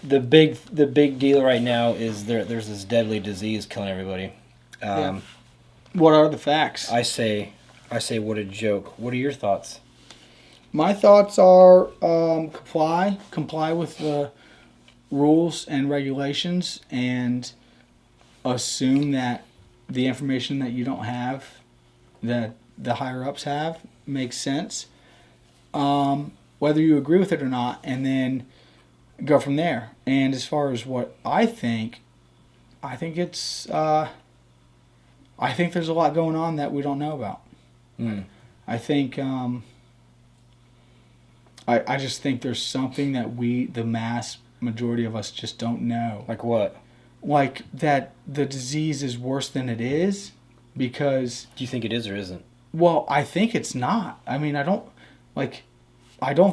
the big deal right now is there's this deadly disease killing everybody. Yeah. What are the facts? I say, what a joke. What are your thoughts? My thoughts are comply with the rules and regulations, and assume that the information that you don't have, that the higher ups have, makes sense. Whether you agree with it or not, and then go from there. And as far as what I think it's I think there's a lot going on that we don't know about. I think I just think there's something that the mass majority of us, just don't know. Like what? Like that the disease is worse than it is, because... Do you think it is or isn't? Well, I think it's not. I mean, I don't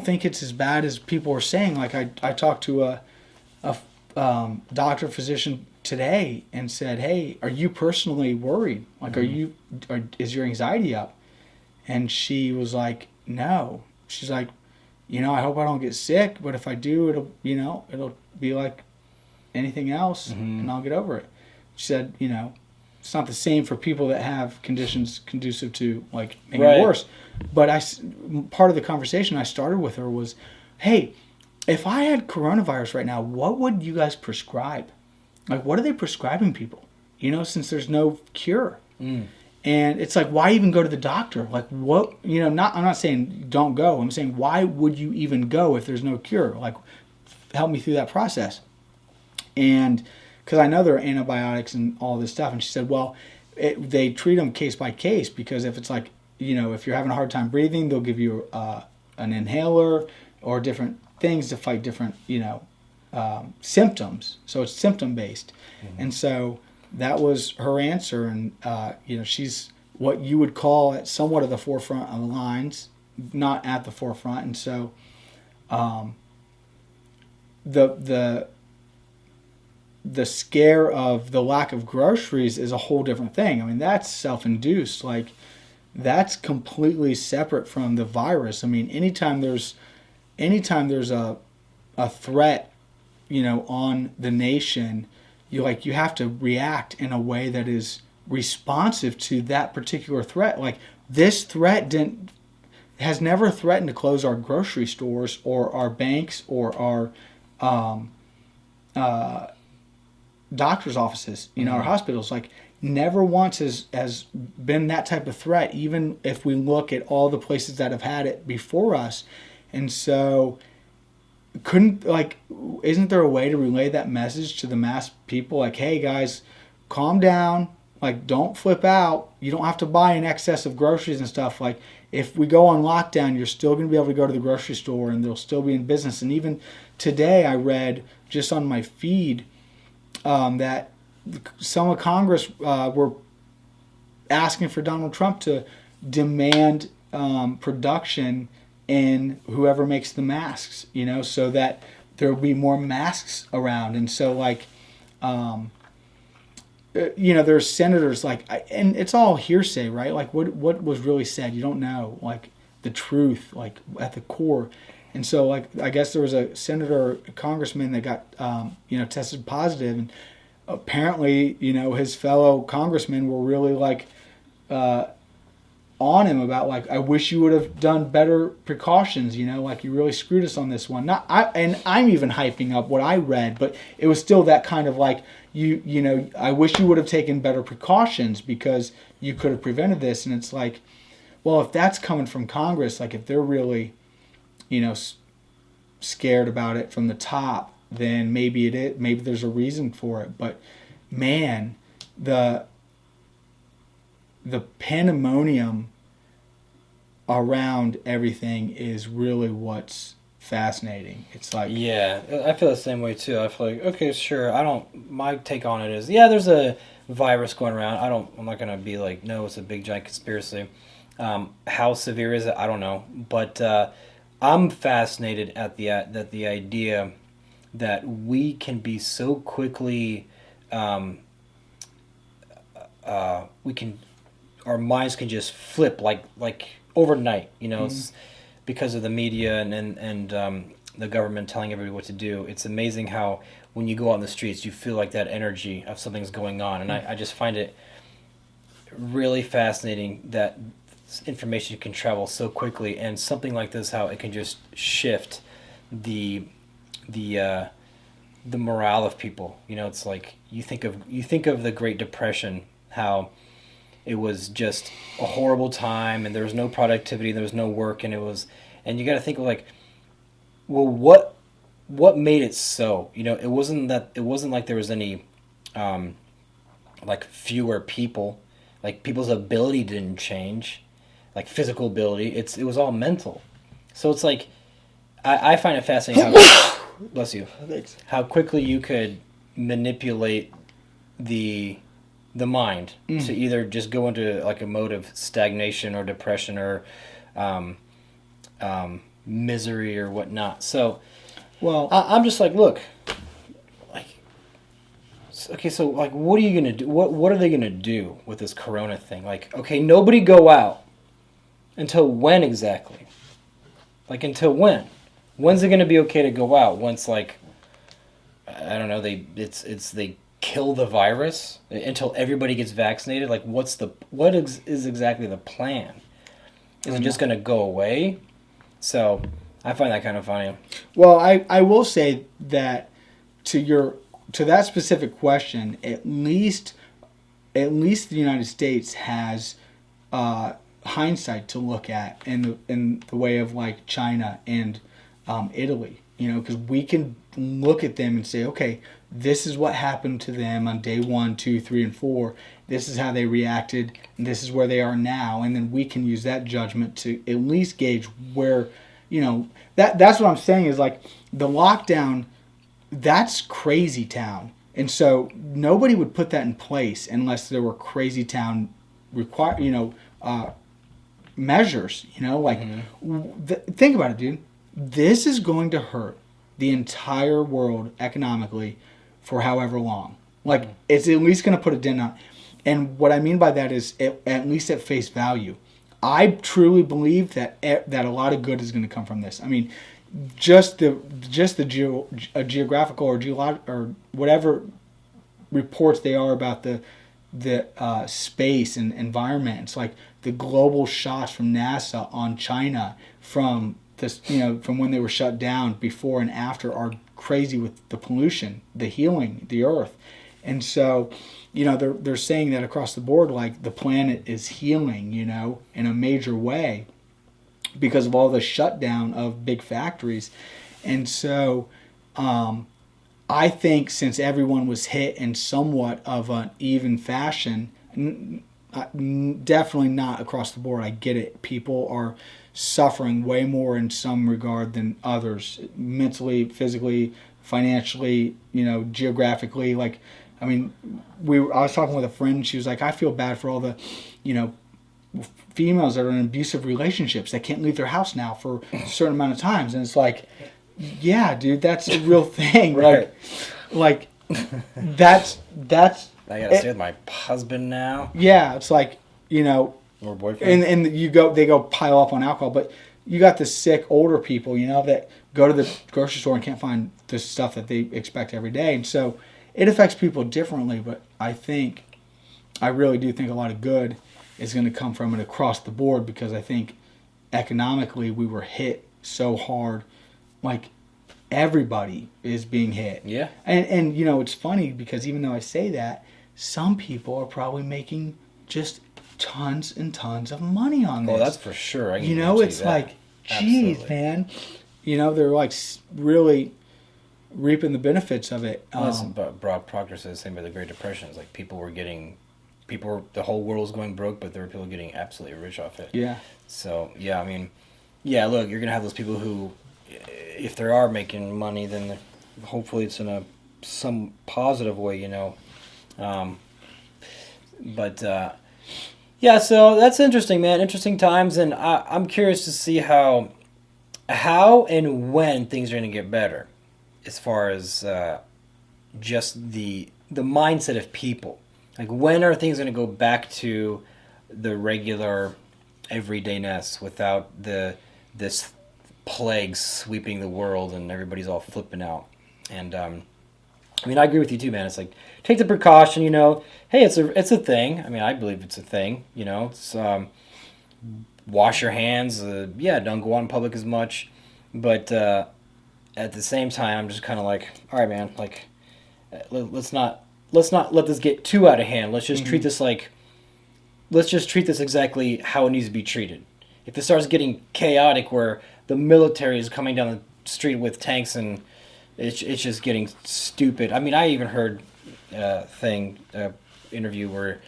think it's as bad as people are saying. Like I talked to a doctor physician today and said, "Hey, are you personally worried? Like, is your anxiety up?" And she was like, "No." She's like, "I hope I don't get sick, but if I do, it'll be like anything else, and I'll get over it." She said, it's not the same for people that have conditions conducive to like making it worse. But part of the conversation I started with her was, "Hey, if I had coronavirus right now, what would you guys prescribe? Like, what are they prescribing people? Since there's no cure." And it's like, why even go to the doctor? Like, what? I'm not saying don't go. I'm saying, why would you even go if there's no cure? Like, help me through that process. And because I know there are antibiotics and all this stuff. And she said, well, they treat them case by case, because if it's like, if you're having a hard time breathing, they'll give you an inhaler or different things to fight different, symptoms. So it's symptom based. And so that was her answer. And, she's what you would call at somewhat of the forefront of the lines, not at the forefront. And so the scare of the lack of groceries is a whole different thing. I mean, that's self-induced. Like, that's completely separate from the virus. I mean, anytime there's a threat, on the nation, you have to react in a way that is responsive to that particular threat. Like, this threat has never threatened to close our grocery stores or our banks or our doctor's offices, our hospitals. Like, never once has been that type of threat, even if we look at all the places that have had it before us. And so isn't there a way to relay that message to the mass people? Like, hey guys, calm down. Like, don't flip out. You don't have to buy in excess of groceries and stuff. Like, if we go on lockdown, you're still going to be able to go to the grocery store and they'll still be in business. And even today I read just on my feed that some of Congress were asking for Donald Trump to demand production in whoever makes the masks, so that there will be more masks around. And so, like, there's senators, and it's all hearsay, right? Like, what was really said, you don't know, like, the truth, like, at the core. And so, like, I guess there was a senator, a congressman that got, tested positive, and apparently, his fellow congressmen were really, like, on him about, like, I wish you would have done better precautions, like, you really screwed us on this one. I'm even hyping up what I read, but it was still that kind of like, I wish you would have taken better precautions because you could have prevented this. And it's like, well, if that's coming from Congress, like, if they're really, scared about it from the top, then maybe there's a reason for it. But man, the pandemonium around everything is really what's fascinating. It's like, yeah, I feel the same way too. I feel like, okay, sure. My take on it is, yeah, there's a virus going around. I'm not gonna be like, no, it's a big giant conspiracy. How severe is it? I don't know, but I'm fascinated at the idea that we can be so quickly, our minds can just flip like overnight, it's because of the media and the government telling everybody what to do. It's amazing how when you go out in the streets, you feel like that energy of something's going on. And I just find it really fascinating that information can travel so quickly, and something like this, how it can just shift the the morale of people. You know, it's like you think of the Great Depression, how it was just a horrible time, and there was no productivity, there was no work, and you got to think of like, well, what made it so? You know, it wasn't like there was any like fewer people, like people's ability didn't change, like physical ability. It was all mental. So it's like I find it fascinating how bless you, Thanks. how quickly you could manipulate the mind to either just go into like a mode of stagnation or depression or misery or whatnot. So, Well, I'm just like, look, like, okay, so like, what are you gonna do? What are they gonna do with this Corona thing? Like, okay, nobody go out until when exactly? Like, until when? When's it gonna be okay to go out? Once, like, I don't know, they kill the virus until everybody gets vaccinated. Like, what is exactly the plan? Is it just gonna go away? So I find that kind of funny. well, I will say that to that specific question, at least the United States has hindsight to look at in the way of like China and Italy. You know, because we can look at them and say, okay, this is what happened to them on day 1, 2, 3, and 4. This is how they reacted, and this is where they are now. And then we can use that judgment to at least gauge where, you know, that's what I'm saying is like the lockdown, that's crazy town. And so nobody would put that in place unless there were crazy town measures, you know, like think about it, dude. This is going to hurt the entire world economically for however long. Like, it's at least going to put a dent on. And what I mean by that is, at least at face value, I truly believe that a lot of good is going to come from this. I mean, just the geographical or whatever reports they are about the space and environment. It's like the global shots from NASA on China from this, you know, from when they were shut down before and after are crazy with the pollution, the healing, the earth. And so, you know, they're saying that across the board, like the planet is healing, you know, in a major way because of all the shutdown of big factories. And so, I think since everyone was hit in somewhat of an even fashion, definitely not across the board. I get it. People are suffering way more in some regard than others, mentally, physically, financially, you know, geographically. Like, I mean, I was talking with a friend, and she was like, I feel bad for all the, you know, females that are in abusive relationships that can't leave their house now for a certain amount of times. And it's like, yeah, dude, that's a real thing. Right. Like that's I gotta stay with my husband now. Yeah, it's like, you know, or boyfriend. and they go pile up on alcohol, but you got the sick older people, you know, that go to the grocery store and can't find the stuff that they expect every day. And so it affects people differently, but I really do think a lot of good is going to come from it across the board, because I think economically we were hit so hard. Like, everybody is being hit. Yeah. And you know, it's funny because even though I say that, some people are probably making just tons and tons of money on this. Oh, that's for sure. You know, it's like, geez, man. You know, they're like really reaping the benefits of it. Broad progress is the same by the Great Depression. It's like the whole world was going broke, but there were people getting absolutely rich off it. Yeah. So, yeah, I mean, yeah, look, you're going to have those people who, if they are making money, then hopefully it's in some positive way, you know. Yeah, so that's interesting, man. Interesting times, and I'm curious to see how and when things are going to get better, as far as just the mindset of people. Like, when are things going to go back to the regular everydayness without this plague sweeping the world and everybody's all flipping out. And I mean, I agree with you too, man. It's like take the precaution, Hey, it's a thing. I mean, I believe it's a thing. It's wash your hands. Don't go out in public as much. But at the same time, I'm just kind of like, all right, man. Like, let's not let this get too out of hand. Let's just treat this exactly how it needs to be treated. If it starts getting chaotic, where the military is coming down the street with tanks and it's just getting stupid. I mean, I even heard interview where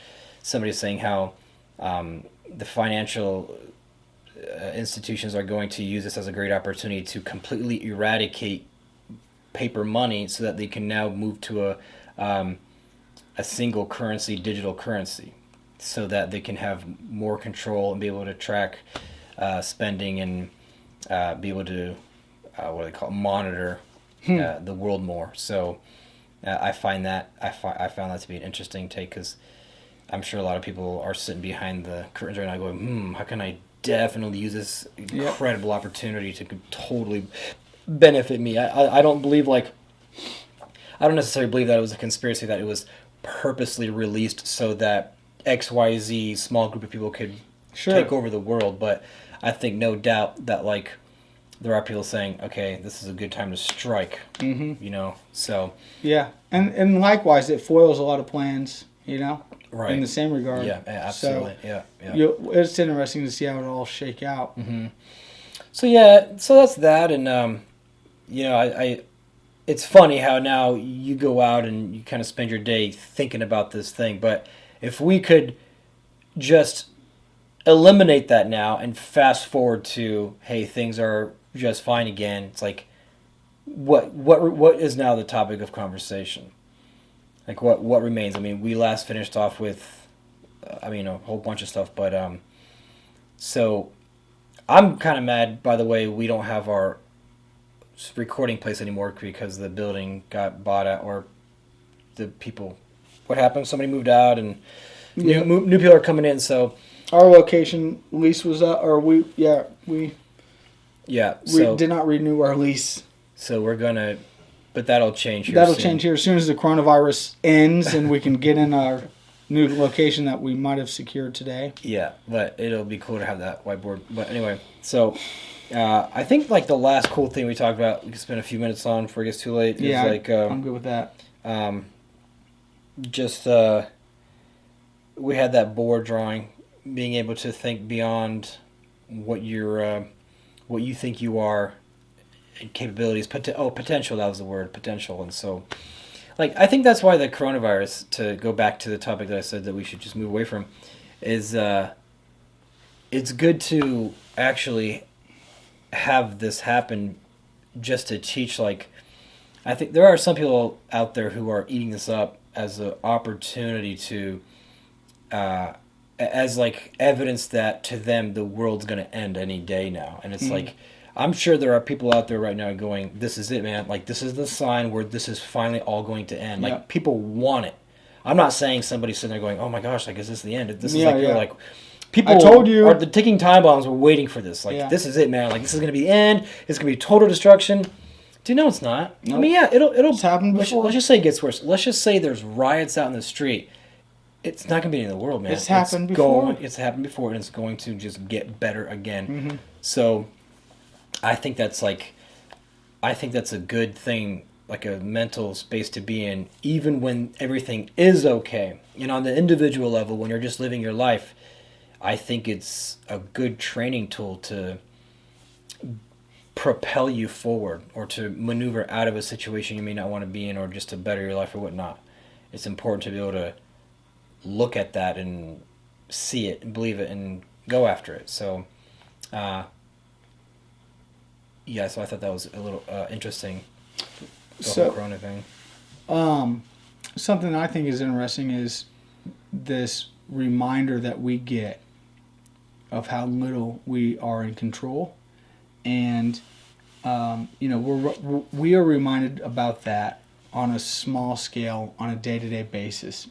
somebody's saying how the financial institutions are going to use this as a great opportunity to completely eradicate paper money so that they can now move to a single currency, digital currency, so that they can have more control and be able to track spending and be able to what do they call it, monitor the world more. So I found that to be an interesting take, because I'm sure a lot of people are sitting behind the curtains right now going, how can I definitely use this incredible opportunity to totally benefit me. I don't believe I don't necessarily believe that it was a conspiracy, that it was purposely released so that XYZ small group of people could take over the world, but I think no doubt that there are people saying, okay, this is a good time to strike, so. Yeah, and likewise, it foils a lot of plans, right. in the same regard. Yeah, absolutely, so, it's interesting to see how it all shake out. Mm-hmm. So that's that, and, I it's funny how now you go out and you kind of spend your day thinking about this thing, but if we could just eliminate that now and fast forward to, hey, things are just fine again. It's like, what is now the topic of conversation? Like what remains? I mean, we last finished off with, a whole bunch of stuff, but so I'm kind of mad. By the way, we don't have our recording place anymore because the building got bought out, or the people. What happened? Somebody moved out, and new people are coming in. So our location lease was up, or we did not renew our lease. So we're gonna, but that'll change here. That'll change here as soon as the coronavirus ends and we can get in our new location that we might have secured today. Yeah, but it'll be cool to have that whiteboard. But anyway, so I think the last cool thing we talked about, we can spend a few minutes on before it gets too late. Yeah, is I'm good with that. We had that board drawing, being able to think beyond what you think you are, and capabilities. Potential. That was the word, potential. And so, I think that's why the coronavirus, to go back to the topic that I said that we should just move away from, is it's good to actually have this happen, just to teach. I think there are some people out there who are eating this up as an opportunity to, as evidence that to them the world's going to end any day now. And it's I'm sure there are people out there right now going, this is it, man. This is the sign where this is finally all going to end. People want it. I'm not saying somebody's sitting there going, oh my gosh, is this the end? This is people, I told you. Or the ticking time bombs were waiting for this. This is it, man. This is going to be the end. It's going to be total destruction. Do you know it's not? Nope. I mean, yeah, it'll happen before. Let's just say it gets worse. Let's just say there's riots out in the street. It's not going to be in the world, man. It's happened before. It's happened before, and it's going to just get better again. Mm-hmm. So, I think that's a good thing, a mental space to be in, even when everything is okay. On the individual level, when you're just living your life, I think it's a good training tool to propel you forward, or to maneuver out of a situation you may not want to be in, or just to better your life or whatnot. It's important to be able to look at that and see it and believe it and go after it. So, so I thought that was a little interesting. The whole Corona thing. Something I think is interesting is this reminder that we get of how little we are in control, and we are reminded about that on a small scale, on a day-to-day basis.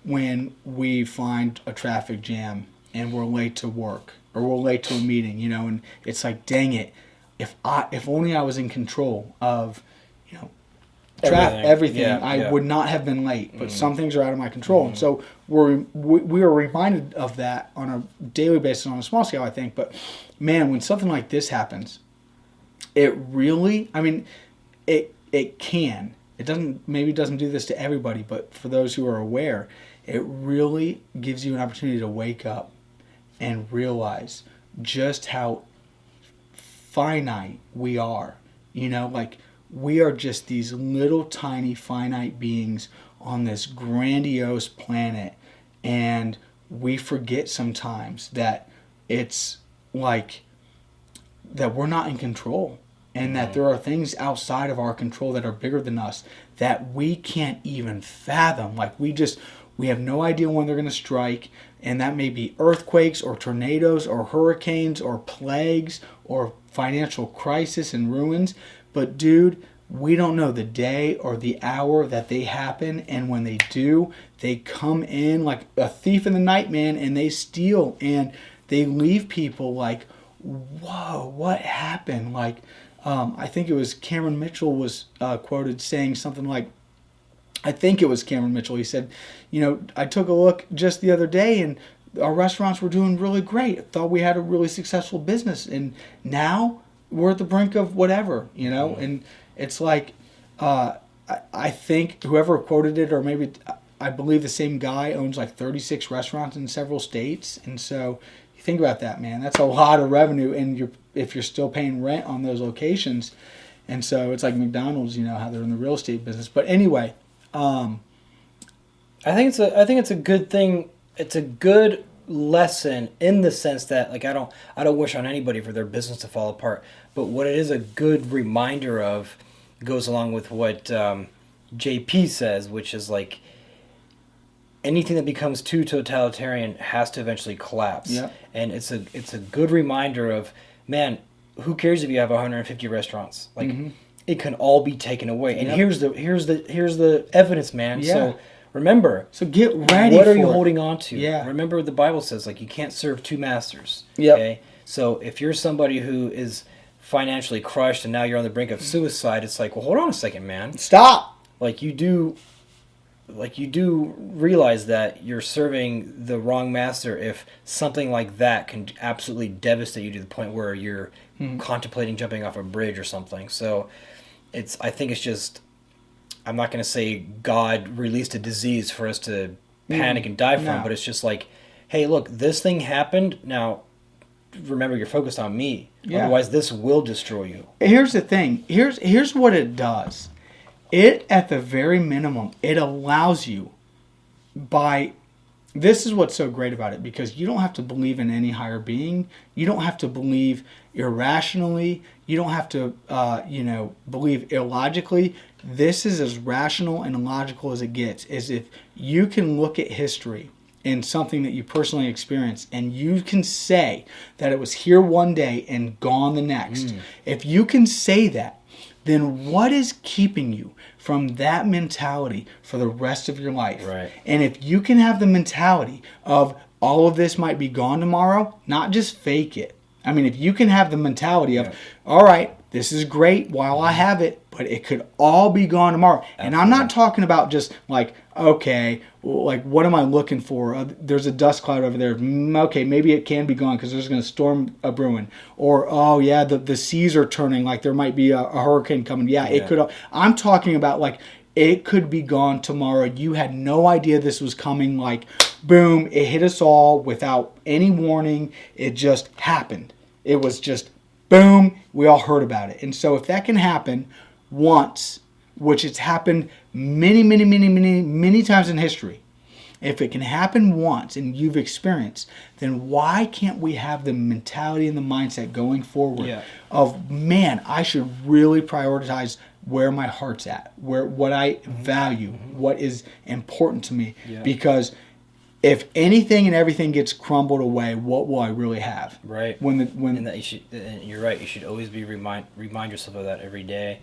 When we find a traffic jam and we're late to work, or we're late to a meeting, and it's dang it, if only I was in control of, you know, Everything. everything, Yeah, I yeah. would not have been late. But some things are out of my control, and so we are reminded of that on a daily basis, on a small scale, I think. But man, when something like this happens, it really, I mean, it can. It doesn't do this to everybody, but for those who are aware, it really gives you an opportunity to wake up and realize just how finite we are. You know, like we are just these little tiny finite beings on this grandiose planet, and we forget sometimes that it's like that we're not in control, and that there are things outside of our control that are bigger than us that we can't even fathom. Like we have no idea when they're going to strike, and that may be earthquakes or tornadoes or hurricanes or plagues or financial crisis and ruins. But dude, we don't know the day or the hour that they happen, and when they do, they come in like a thief in the night, man, and they steal, and they leave people like, whoa, what happened? Like, I think it was Cameron Mitchell was quoted saying something like, I think it was Cameron Mitchell. He said, you know, I took a look just the other day and our restaurants were doing really great. I thought we had a really successful business, and now we're at the brink of whatever, you know? And it's like, I think whoever quoted it, or maybe I believe the same guy owns like 36 restaurants in several states. And so you think about that, man, that's a lot of revenue. And if you're still paying rent on those locations. And so it's like McDonald's, you know, how they're in the real estate business. But anyway, I think it's a good thing. It's a good lesson in the sense that, like, I don't wish on anybody for their business to fall apart. But what it is a good reminder of goes along with what JP says, which is like anything that becomes too totalitarian has to eventually collapse. Yeah. And it's a good reminder of, man, who cares if you have 150 restaurants? Like, it can all be taken away. And here's the evidence, man. Yeah. So remember. So get ready. What are you holding on to? Yeah. Remember what the Bible says, like, you can't serve two masters. Yep. Okay. So if you're somebody who is financially crushed and now you're on the brink of suicide, it's like, well, hold on a second, man. Stop. Like you do realize that you're serving the wrong master if something like that can absolutely devastate you to the point where you're contemplating jumping off a bridge or something. So I think it's just, I'm not going to say God released a disease for us to panic and die from, No. but it's just like, hey, look, this thing happened. Now, remember, you're focused on me. Yeah. Otherwise, this will destroy you. Here's the thing. Here's what it does. It, at the very minimum, it allows you this is what's so great about it, because you don't have to believe in any higher being. You don't have to believe irrationally. You don't have to, believe illogically. This is as rational and logical as it gets. Is if you can look at history and something that you personally experienced, and you can say that it was here one day and gone the next. If you can say that, then what is keeping you from that mentality for the rest of your life? Right. And if you can have the mentality of all of this might be gone tomorrow, not just fake it. I mean, if you can have the mentality of, all right, this is great while I have it, but it could all be gone tomorrow. Absolutely. And I'm not talking about just like, okay, like what am I looking for? There's a dust cloud over there. Okay, maybe it can be gone because there's going to storm a brewing. Or, oh yeah, the seas are turning, like there might be a hurricane coming. Yeah, it could. I'm talking about like it could be gone tomorrow. You had no idea this was coming. Like, boom, it hit us all without any warning. It just happened. It was just boom, we all heard about it. And so if that can happen once, which it's happened many times in history, if it can happen once and you've experienced, then why can't we have the mentality and the mindset going forward of, man, I should really prioritize where my heart's at, what I value, what is important to me, because if anything and everything gets crumbled away, what will I really have? Right. And that you're right. You should always be remind yourself of that every day.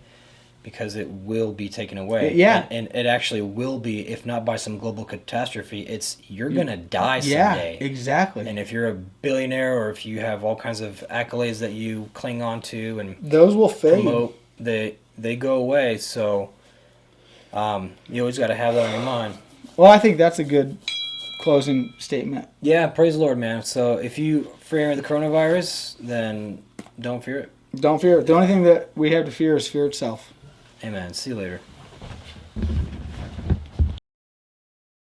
because it will be taken away. Yeah. And it actually will be, if not by some global catastrophe, you're going to die Yeah, someday. exactly. And if you're a billionaire or if you have all kinds of accolades that you cling on to and those will fade. promote, they go away. So you always got to have that on your mind. Well, I think that's a good closing statement. Yeah, praise the Lord, man. So if you fear the coronavirus, then don't fear it. Don't fear it. The only thing that we have to fear is fear itself. Amen. See you later.